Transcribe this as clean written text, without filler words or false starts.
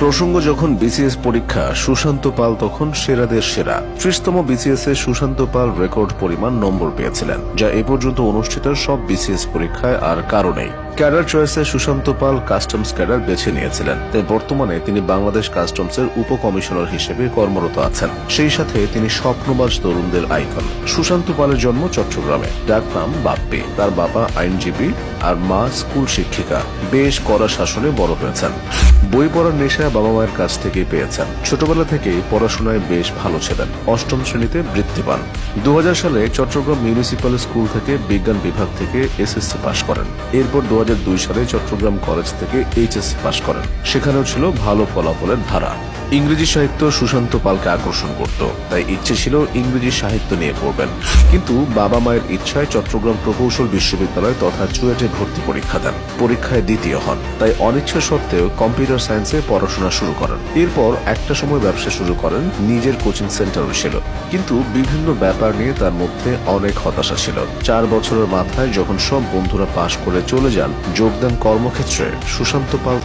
প্রসঙ্গ যখন বিসিএস পরীক্ষা, সুশান্ত পাল তখন সেরাদের সেরা। 30তম বিসিএস এ সুশান্ত পাল রেকর্ড পরিমাণ নম্বর পেয়েছিলেন, যা এ পর্যন্ত অনুষ্ঠিত সব বিসিএস পরীক্ষায় আর কারণেই। ক্যাডার চয়েসে সুশান্ত পাল কাস্টমস ক্যাডার বেছে নিয়েছিলেন, তাই বর্তমানে তিনি বাংলাদেশ কাস্টমসের উপকমিশনার হিসেবে কর্মরত আছেন। সেই সাথে তিনি স্বপ্নবাজ তরুণদের আইকন। সুশান্ত পালের জন্ম চট্টগ্রামে, ডাকনাম বাপ্পি। তার বাবা আইনজীবী আর মা স্কুল শিক্ষিকা। বেশ কড়া শাসনে বড় হয়েছেন। বই পড়ার নেশা বাবা মায়ের কাছ থেকেই পেয়েছেন। ছোটবেলা থেকেই পড়াশোনায় বেশ ভালো ছিলেন। 8ম শ্রেণীতে বৃত্তি পান। 2000 সালে চট্টগ্রাম মিউনিসিপ্যাল স্কুল থেকে বিজ্ঞান বিভাগ থেকে এসএসসি পাশ করেন। এরপর 2002 সালে চট্টগ্রাম কলেজ থেকে এইচএসসি পাশ করেন। সেখানেও ছিল ভালো ফলাফলের ধারা। ইংরেজি সাহিত্য সুশান্ত পালকে আকর্ষণ করত, তাই ইচ্ছে ছিল ইংরেজি সাহিত্য নিয়ে পড়বেন। কিন্তু বাবা মায়ের ইচ্ছায় চট্টগ্রাম প্রকৌশল বিশ্ববিদ্যালয় তথা চুয়েটে ভর্তি পরীক্ষা দেন। পরীক্ষায় দ্বিতীয় হন, তাই অনিচ্ছা সত্ত্বেও কম্পিউটার সায়েন্সে পড়াশোনা শুরু করেন। এরপর একটা সময় ব্যবসা শুরু করেন, নিজের কোচিং সেন্টারও ছিল। কিন্তু বিভিন্ন ব্যাপার নিয়ে তার মধ্যে অনেক হতাশা ছিল। 4 বছরের মাথায় যখন সব বন্ধুরা পাশ করে চলে যান, যোগ দেন কর্মক্ষেত্রে, সুশান্ত পাল